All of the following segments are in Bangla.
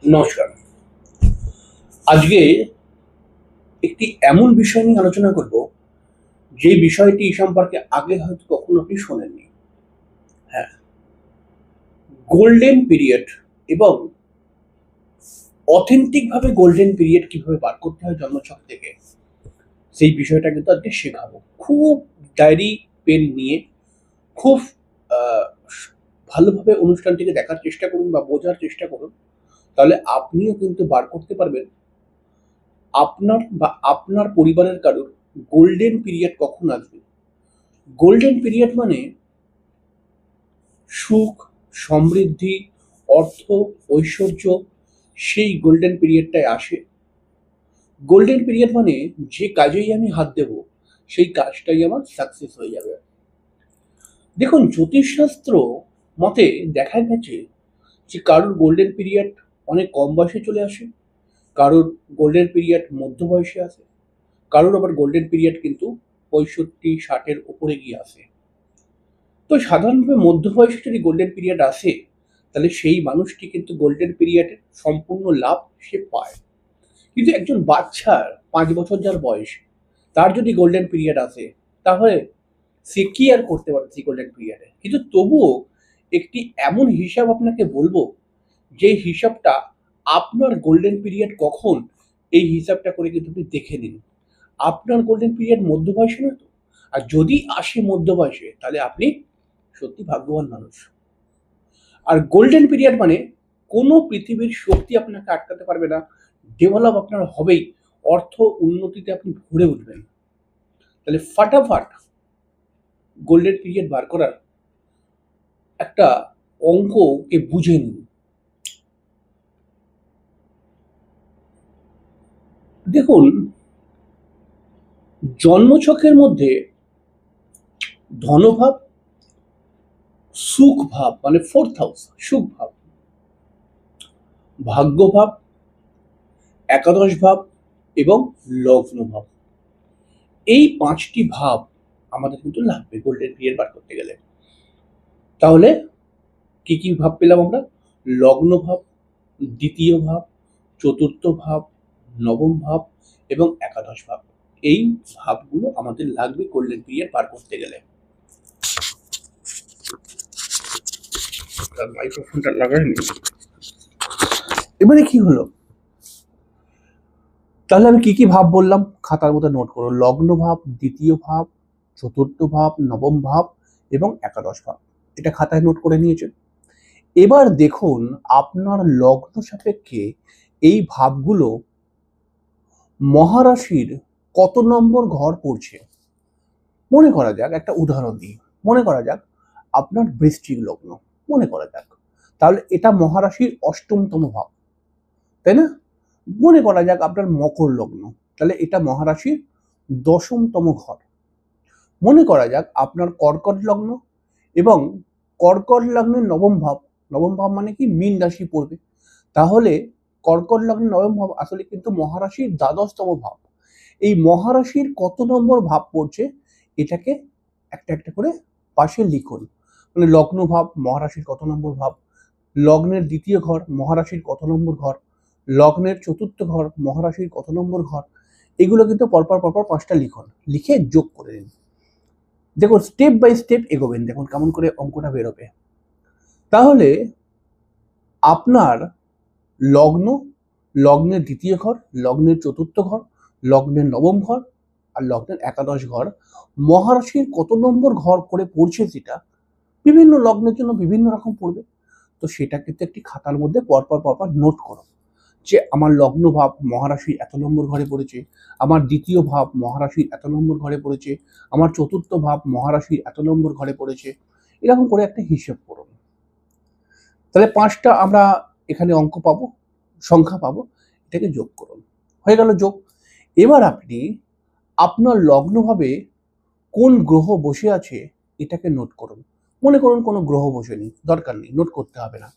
নমস্কার। আজকে একটি এমন বিষয় নিয়ে আলোচনা করব, যে বিষয়টি সম্পর্কে আগে হয়তো কখনো আপনি শোনেননি। হ্যাঁ, গোল্ডেন পিরিয়ড এবং অথেন্টিক ভাবে গোল্ডেন পিরিয়ড কিভাবে বার করতে হয় জন্মছক থেকে, সেই বিষয়টা কিন্তু আজকে শেখাবো। খুব ডায়েরি পেন নিয়ে খুব আহ, ভালোভাবে অনুষ্ঠানটিকে দেখার চেষ্টা করুন বা বোঝার চেষ্টা করুন, তাহলে আপনিও কিন্তু বার করতে পারবেন আপনার বা আপনার পরিবারের কারোর গোল্ডেন পিরিয়ড কখন আসবে। গোল্ডেন পিরিয়ড মানে সুখ, সমৃদ্ধি, অর্থ, ঐশ্বর্য সেই গোল্ডেন পিরিয়ডটায় আসে। গোল্ডেন পিরিয়ড মানে যে কাজেই আমি হাত দেব সেই কাজটাই আমার সাকসেস হয়ে যাবে। দেখুন, জ্যোতিষশাস্ত্র মতে দেখা গেছে যে কারোর গোল্ডেন পিরিয়ড অনেক কম বয়সে চলে আসে, কারোর গোল্ডেন পিরিয়ড মধ্য বয়সে আসে, কারোর আবার গোল্ডেন পিরিয়ড কিন্তু 65-60-এর উপরে গিয়ে আসে। তো সাধারণভাবে মধ্য বয়সে যদি গোল্ডেন পিরিয়ড আসে, তাহলে সেই মানুষটি কিন্তু গোল্ডেন পিরিয়ডের সম্পূর্ণ লাভ সে পায়। কিন্তু একজন বাচ্চার 5 বছর যার বয়স, তার যদি গোল্ডেন পিরিয়ড আসে, তাহলে সে কি আর করতে পারে সেই গোল্ডেন পিরিয়ডে। কিন্তু তবুও একটি এমন হিসাব আপনাকে বলবো, যে হিসাবটা আপনার গোল্ডেন পিরিয়ড কখন, এই হিসাবটা করে কিন্তু আপনি দেখে নিন আপনার গোল্ডেন পিরিয়ড মধ্য বয়সে নয় তো। আর যদি আসে মধ্য বয়সে, তাহলে আপনি সত্যি ভাগ্যবান মানুষ। আর গোল্ডেন পিরিয়ড মানে কোনো পৃথিবীর শক্তি আপনাকে আটকাতে পারবে না, ডেভেলপ আপনার হবেই, অর্থ উন্নতিতে আপনি ভরে উঠবেন। তাহলে ফাটাফাট গোল্ডেন পিরিয়ড বার করার একটা অঙ্ককে বুঝে নিন। দেখুন, জন্মছকের মধ্যে ধনভাব, সুখ ভাব মানে ফোর্থ হাউস সুখ ভাব, ভাগ্যভাব, একাদশ ভাব এবং লগ্ন ভাব, এই 5টি ভাব আমাদের কিন্তু লাগবে গোল্ডেন পিরিয়ড বার করতে গেলে। তাহলে কি কি ভাব পেলাম আমরা? লগ্ন ভাব, দ্বিতীয় ভাব, চতুর্থ ভাব, নবম ভাব এবং একাদশ ভাব, এই ভাবগুলো আমাদের লাগবে গোল্ডেন পিরিয়ড পার করতে গেলে। মাইক্রোফোনটা লাগাইনি। এবারে কি হলো, তাহলে আমি কি কি ভাব বললাম খাতার মধ্যে নোট করো। লগ্ন ভাব, দ্বিতীয় ভাব, চতুর্থ ভাব, নবম ভাব এবং একাদশ ভাব, এটা খাতায় নোট করে নিয়েছেন। এবার দেখুন আপনার লগ্ন সাপেক্ষে এই ভাবগুলো মহারাশির কত নম্বর ঘর পড়ছে। মনে করা যাক, একটা উদাহরণ দিই। মনে করা যাক আপনার বৃশ্চিক লগ্ন, মনে করা যাক, তাহলে এটা মহারাশির 8মতম ভাব, তাই না? মনে করা যাক আপনার মকর লগ্ন, তাহলে এটা মহারাশির 10মতম ঘর। মনে করা যাক আপনার কর্কট লগ্ন, এবং কর্কট লগ্নের নবম ভাব, নবম ভাব মানে কি মীন রাশি পড়বে, তাহলে কর্কট লগ্নের নবম ভাব আসলে কিন্তু মহারাশির 12তম ভাব। এই মহারাশির কত নম্বর ভাব পড়ছে, এটাকে একটা একটা করে পাশে লিখুন। মানে লগ্ন ভাব মহারাশির কত নম্বর ভাব, লগ্নের দ্বিতীয় ঘর মহারাশির কত নম্বর ঘর, লগ্নের চতুর্থ ঘর মহারাশির কত নম্বর ঘর, এগুলো কিন্তু পরপর পরপর 5টা লিখুন, লিখে যোগ করে দিন। দেখুন স্টেপ বাই স্টেপ এগোবেন, দেখুন কেমন করে অঙ্কটা বেরোবে। তাহলে আপনার লগ্ন, লগ্নের দ্বিতীয় ঘর, লগ্নের চতুর্থ ঘর, লগ্নের নবম ঘর আর লগ্নের একাদশ ঘর মহারাশির কত নম্বর ঘর করে পড়ছে, যেটা বিভিন্ন লগ্নের জন্য বিভিন্ন রকম পড়বে। তো সেটা কিন্তু একটি খাতার মধ্যে পরপর পরপর নোট করো, যে আমার লগ্ন ভাব মহারাশির এত নম্বর ঘরে পড়েছে, আমার দ্বিতীয় ভাব মহারাশির এত নম্বর ঘরে পড়েছে, আমার চতুর্থ ভাব মহারাশির এত নম্বর ঘরে পড়েছে। এরকম করে একটা হিসেব করুন। তাহলে 5টা আমরা এখানে অঙ্ক পাবো, সংখ্যা পাবো, এটাকে যোগ করুন। হয়ে গেল যোগ। এবার আপনি আপনার লগ্নভাবে কোন গ্রহ বসে আছে এটাকে নোট করুন। মনে করুন কোনো গ্রহ বসে নেই, দরকার নেই, নোট করতে হবে না।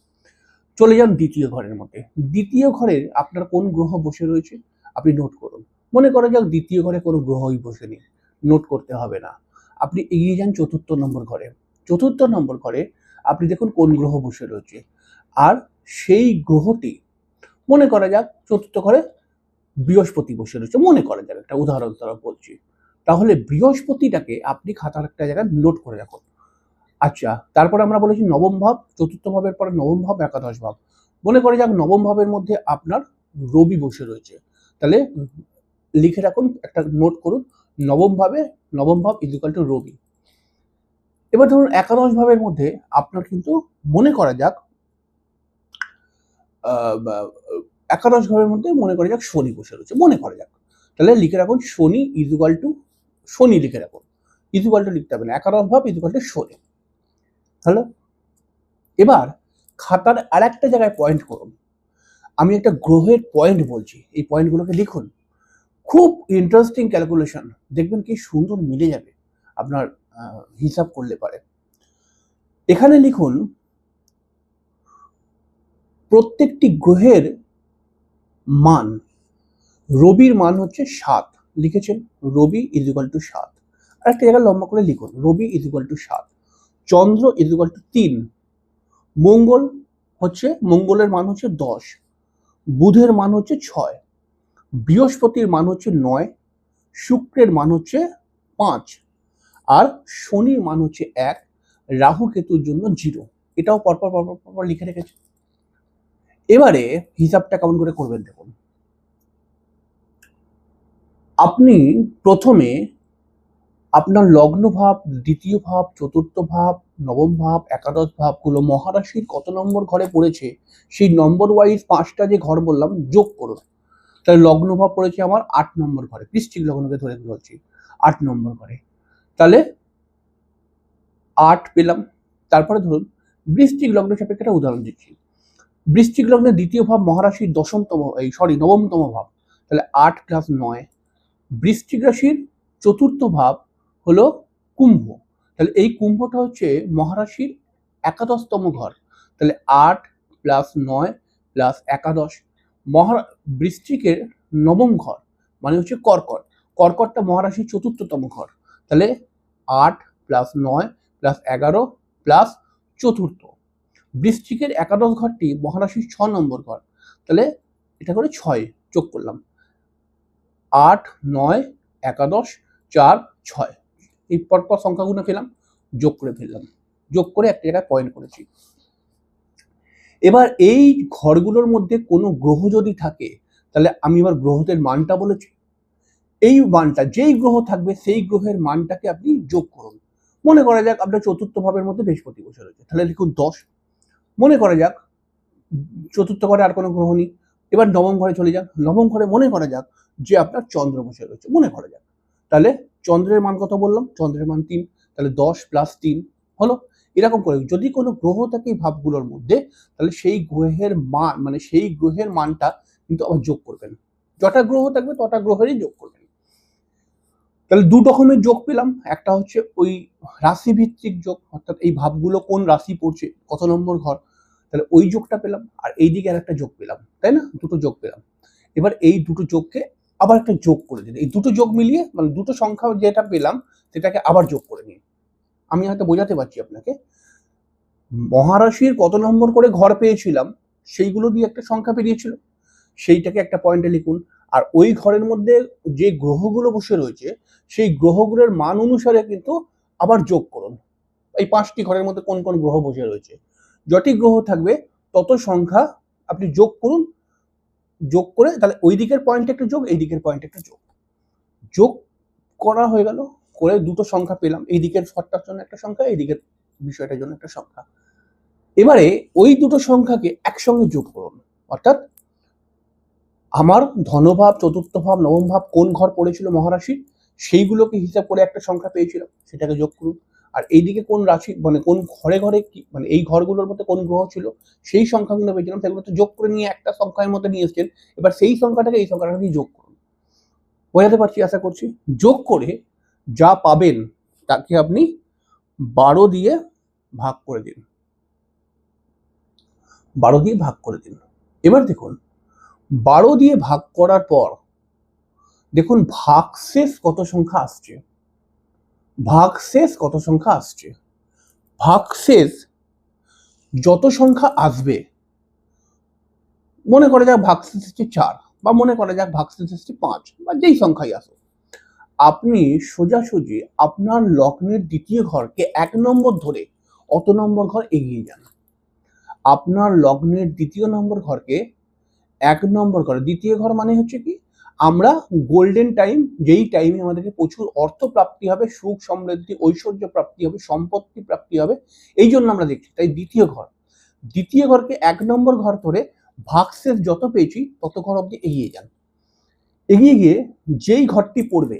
চলে যান দ্বিতীয় ঘরের মধ্যে, দ্বিতীয় ঘরে আপনার কোন গ্রহ বসে রয়েছে আপনি নোট করুন। মনে করা যাক দ্বিতীয় ঘরে কোনো গ্রহই বসে নেই, নোট করতে হবে না। আপনি এগিয়ে যান চতুর্থ নম্বর ঘরে, চতুর্থ নম্বর ঘরে আপনি দেখুন কোন গ্রহ বসে রয়েছে, আর সেই গ্রহটি মনে করা যাক চতুর্থ ঘরে বৃহস্পতি বসে রয়েছে, মনে করা যাক, একটা উদাহরণ দ্বারা বলছি। তাহলে বৃহস্পতিটাকে আপনি খাতার একটা জায়গায় নোট করে রাখুন। আচ্ছা, তারপরে আমরা বলেছি নবম ভাব, চতুর্থ ভাবের পরে নবম ভাব, একাদশ ভাব। মনে করে যাক নবম ভাবের মধ্যে আপনার রবি বসে রয়েছে, তাহলে লিখে রাখুন, একটা নোট করুন, নবম ভাব ইকুয়াল টু রবি। এবার ধরুন একাদশ ভাবের মধ্যে আপনার কিন্তু মনে করা যাক একাদশ ভাবের মধ্যে মনে করা যাক শনি বসে রয়েছে, মনে করা যাক, তাহলে লিখে রাখুন শনি ইকুয়াল টু, শনি লিখে রাখুন, ইকুয়াল টু লিখতে হবে না, একাদশ ভাব ইকুয়াল টু শনি। হ্যালো, এবার খাতার আর একটা জায়গায় পয়েন্ট করুন, আমি একটা গ্রহের পয়েন্ট বলছি, এই পয়েন্টগুলোকে লিখুন। খুব ইন্টারেস্টিং ক্যালকুলেশন, দেখবেন কি সুন্দর মিলে যাবে আপনার হিসাব করলে পারে। এখানে লিখুন প্রত্যেকটি গ্রহের মান। রবির মান হচ্ছে 7, লিখেছেন রবি ইকুয়াল টু 7। আর একটা জায়গায় লম্বা করে লিখুন রবি ইকুয়াল টু 7। চন্দ্র ইকুয়াল টু 3। মঙ্গলের মান হচ্ছে 10। বুধের মান হচ্ছে 6। বৃহস্পতির মান হচ্ছে 9। শুক্রের মান হচ্ছে 5। আর শনির মান হচ্ছে 1। রাহু কেতুর জন্য 0। এটাও পরপর লিখে রেখেছে। এবারে হিসাবটা কেমন করে করবেন দেখুন। আপনি প্রথমে আপনার লগ্ন ভাব, দ্বিতীয় ভাব, চতুর্থ ভাব, নবম ভাব, একাদশ ভাবগুলো মহারাশির কত নম্বর ঘরে পড়েছে সেই নম্বর ওয়াইজ 5টা যে ঘর বললাম যোগ করুন। তাহলে লগ্ন ভাব পড়েছে আমার 8 নম্বর ঘরে, বৃশ্চিক লগ্নকে ধরে বলছি 8 নম্বর ঘরে, তাহলে 8 পেলাম। তারপরে ধরুন বৃশ্চিক লগ্নের সাপেক্ষে একটা উদাহরণ দিচ্ছি। বৃশ্চিক লগ্নের দ্বিতীয় ভাব মহারাশির নবমতম ভাব, তাহলে 8 + 9। বৃশ্চিক রাশির চতুর্থ ভাব হলো কুম্ভ, তাহলে এই কুম্ভটা হচ্ছে মহারাশির 11তম ঘর, তাহলে 8 + 9 + 11। বৃশ্চিকের নবম ঘর মানে হচ্ছে কর্কট, কর্কটটা মহারাশির 4তম ঘর, তাহলে 8 + 9 + 11 + চতুর্থ। বৃশ্চিকের একাদশ ঘরটি মহারাশির 6 নম্বর ঘর, তাহলে এটা করে 6 যোগ করলাম, 8 9 11 4 6, এই পরপর সংখ্যাগুলো পেলাম, যোগ করে ফেললাম, যোগ করে একটা জায়গায় পয়েন্ট করেছি। এবার এই ঘরগুলোর মধ্যে কোনো গ্রহ যদি থাকে, তাহলে আমি এবার গ্রহদের মানটা বলেছি, এই মানটা যেই গ্রহ থাকবে সেই গ্রহের মানটাকে আপনি যোগ করুন। মনে করা যাক আপনার চতুর্থ ভাবের মধ্যে বৃহস্পতি বসে রয়েছে, তাহলে লিখুন 10। মনে করা যাক চতুর্থ ঘরে আর কোনো গ্রহ নেই, এবার নবম ঘরে চলে যাক। নবম ঘরে মনে করা যাক যে আপনার চন্দ্র বসে রয়েছে, মনে করা যাক, তাহলে চন্দ্রের মান কত বললাম, চন্দ্রের মান 3, তাহলে 10 + 3 হলো। এরকম করে যদি কোনো গ্রহ থাকে এই ভাবগুলোর মধ্যে, তাহলে সেই গ্রহের মান মানে সেই গ্রহের মানটা কিন্তু আবার যোগ করবেন, যটা গ্রহ থাকবে তটা গ্রহেরই যোগ করবেন। তাহলে 2 রকমের যোগ পেলাম, একটা হচ্ছে ওই রাশি ভিত্তিক যোগ, অর্থাৎ এই ভাবগুলো কোন রাশি পড়ছে কত নম্বর ঘর, তাহলে ওই যোগটা পেলাম, আর এইদিকে আর একটা যোগ পেলাম, তাই না, দুটো যোগ পেলাম। এবার এই দুটো যোগকে আবার একটা যোগ করে দিন, এই দুটো যোগ মিলিয়ে মানে দুটো সংখ্যা যেটা পেলাম সেটাকে আবার যোগ করে নিন। আমি হয়তো বোঝাতে পারছি আপনাকে, মহারাশির কত নম্বর করে ঘর পেয়েছিলাম সেইগুলো দিয়ে একটা সংখ্যা পেরিয়েছিল, সেইটাকে একটা পয়েন্টে লিখুন, আর ওই ঘরের মধ্যে যে গ্রহগুলো বসে রয়েছে সেই গ্রহগুলোর মান অনুসারে কিন্তু আবার যোগ করুন। এই 5টি ঘরের মধ্যে কোন কোন গ্রহ বসে রয়েছে, যতই গ্রহ থাকবে তত সংখ্যা আপনি যোগ করুন, যোগ করে তাহলে ওই দিকের পয়েন্ট একটা যোগ, এই দিকের পয়েন্ট একটা যোগ, যোগ করা হয়ে গেল, করে দুটো সংখ্যা পেলাম, এই দিকের ঘরটার জন্য একটা সংখ্যা, এই দিকের বিষয়টার জন্য একটা সংখ্যা। এবারে ওই দুটো সংখ্যাকে একসঙ্গে যোগ করুন, অর্থাৎ আমার ধনভাব, চতুর্থ ভাব, নবম ভাব কোন ঘর পড়েছিল মহারাশি সেইগুলোকে হিসাব করে একটা সংখ্যা পেয়েছিলাম, সেটাকে যোগ করুন। আর এইদিকে কোন রাশি মানে কোন ঘরে ঘরে কি মানে এই ঘরগুলোর মধ্যে কোন গ্রহ ছিল সেই সংখ্যাগুলো পেয়েছিলাম, সেগুলো তো যোগ করে নিয়ে একটা সংখ্যার মধ্যে নিয়ে এসেছেন, এবার সেই সংখ্যাটাকে এই সংখ্যাটাকে যোগ করুন। বোঝাতে পারছি আশা করছি। যোগ করে যা পাবেন তাকে আপনি 12 দিয়ে ভাগ করে দিন, 12 দিয়ে ভাগ করে দিন। এবার দেখুন 12 দিয়ে ভাগ করার পর দেখুন ভাগশেষ কত সংখ্যা আসছে, ভাগশেষ কত সংখ্যা আসছে। ভাগশেষ যত সংখ্যা আসবে মনে করা যাক ভাগশেষ এসছে 4 বা মনে করা যাক ভাগশেষ এসছে 5 বা যেই সংখ্যাই আসুক, আপনি সোজাসুজি আপনার লগ্নের দ্বিতীয় ঘরকে 1 নম্বর ধরে অত নম্বর ঘর এগিয়ে যান। আপনার লগ্নের দ্বিতীয় নম্বর ঘরকে 1 নম্বর ঘর, দ্বিতীয় ঘর মানে হচ্ছে কি, আমরা গোল্ডেন টাইম, যেই টাইমে আমাদেরকে প্রচুর অর্থ প্রাপ্তি হবে, সুখ সমৃদ্ধি ঐশ্বর্য প্রাপ্তি হবে, সম্পত্তি প্রাপ্তি হবে, এই জন্য আমরা দেখছি। তাই দ্বিতীয় ঘর, দ্বিতীয় ঘরকে 1 নম্বর ঘর ধরে ভাগশেষ যত পেয়েছি তত ঘর অব্দি এগিয়ে যান। এগিয়ে গিয়ে যেই ঘরটি পড়বে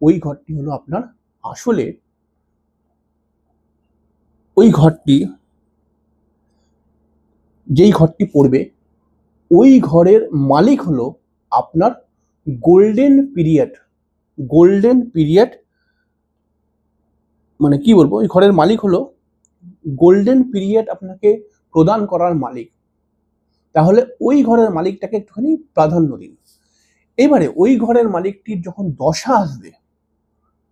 ওই ঘরটি হলো আপনার, আসলে ওই ঘরটি, যেই ঘরটি পড়বে ওই ঘরের মালিক হলো আপনার গোল্ডেন পিরিয়ড। গোল্ডেন পিরিয়ড মানে কি বলবো, ওই ঘরের মালিক হলো গোল্ডেন পিরিয়ড আপনাকে প্রদান করার মালিক। তাহলে ওই ঘরের মালিকটাকে একটুখানি প্রাধান্য দিন। এবারে ওই ঘরের মালিকটির যখন দশা আসবে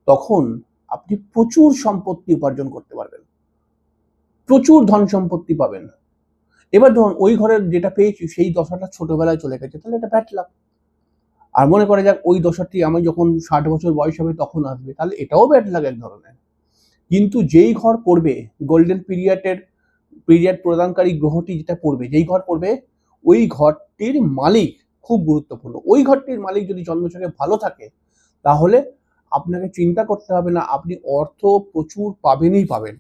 তখন আপনি প্রচুর সম্পত্তি উপার্জন করতে পারবেন, প্রচুর ধন সম্পত্তি পাবেন। এবার ধরুন ওই ঘরের যেটা পেয়েছি সেই দশাটা ছোটবেলায় চলে গেছে, তাহলে এটা ব্যাড লাক। আর মনে করা যাক ওই দশাটি আমি যখন 60 বছর বয়স হবে তখন আসবে, তাহলে এটাও ব্যাড লাক এক ধরনের। কিন্তু যেই ঘর পড়বে, গোল্ডেন পিরিয়ড প্রদানকারী গ্রহটি যেটা পড়বে, যেই ঘর পড়বে ওই ঘরটির মালিক খুব গুরুত্বপূর্ণ। ওই ঘরটির মালিক যদি জন্মছকে ভালো থাকে তাহলে আপনাকে চিন্তা করতে হবে না, আপনি অর্থ প্রচুর পাবেনই পাবেন।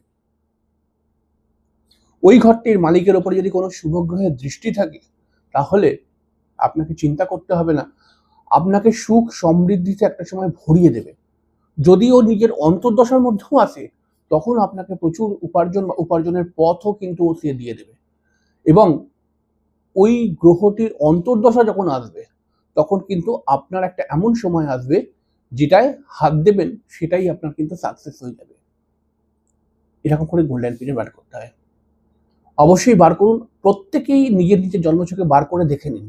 ওই ঘরটির মালিকের উপরে যদি কোনো শুভ গ্রহের দৃষ্টি থাকে তাহলে আপনাকে চিন্তা করতে হবে না, আপনাকে সুখ সমৃদ্ধিতে একটা সময় ভরিয়ে দেবে। যদিও নিজের অন্তর্দশার মধ্যেও আসে তখন আপনাকে প্রচুর উপার্জনের পথও কিন্তু সে দিয়ে দেবে। এবং ওই গ্রহটির অন্তর্দশা যখন আসবে তখন কিন্তু আপনার একটা এমন সময় আসবে যেটায় হাত দেবেন সেটাই আপনার কিন্তু সাকসেস হয়ে যাবে। এরকম করে গোল্ডেন পিরিয়ড বার করতে হয়। অবশ্যই বার করুন, প্রত্যেকেই নিজের নিজের জন্মছকে বার করে দেখে নিন।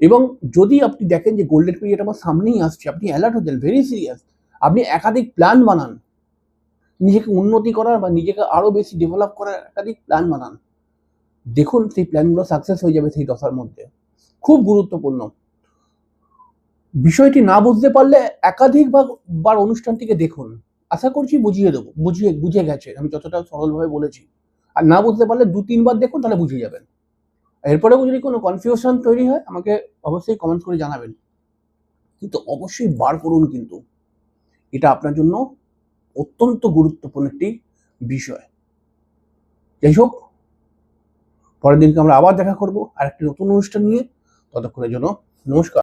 এবং যদি আপনি দেখেন যে গোল্ডেন পিরিয়ড আমার সামনেই আসছে, আপনি অ্যালার্ট হয়ে যান, ভেরি সিরিয়াস। আপনি একাধিক প্ল্যান বানান, নিজেকে উন্নতি করার বা নিজেকে আরো বেশি ডেভেলপ করার একাধিক প্ল্যান বানান। দেখুন সেই প্ল্যানগুলো সাকসেস হয়ে যাবে সেই দশার মধ্যে। খুব গুরুত্বপূর্ণ বিষয়টি, না বুঝতে পারলে একাধিক বার অনুষ্ঠানটিকে দেখুন, আশা করছি বুঝিয়ে দেবো, বুঝে গেছে আমি যতটা সরলভাবে বলেছি। আর না বুঝতে পারলে 2-3 বার দেখুন, তাহলে বুঝে যাবেন। এরপরেও যদি কোনো কনফিউশন তৈরি হয় আমাকে অবশ্যই কমেন্ট করে জানাবেন, কিন্তু অবশ্যই বার করুন। কিন্তু এটা আপনার জন্য অত্যন্ত গুরুত্বপূর্ণ একটি বিষয়। যাই হোক, পরের দিনকে আমরা আবার দেখা করবো আর একটি নতুন অনুষ্ঠান নিয়ে। ততক্ষণের জন্য নমস্কার।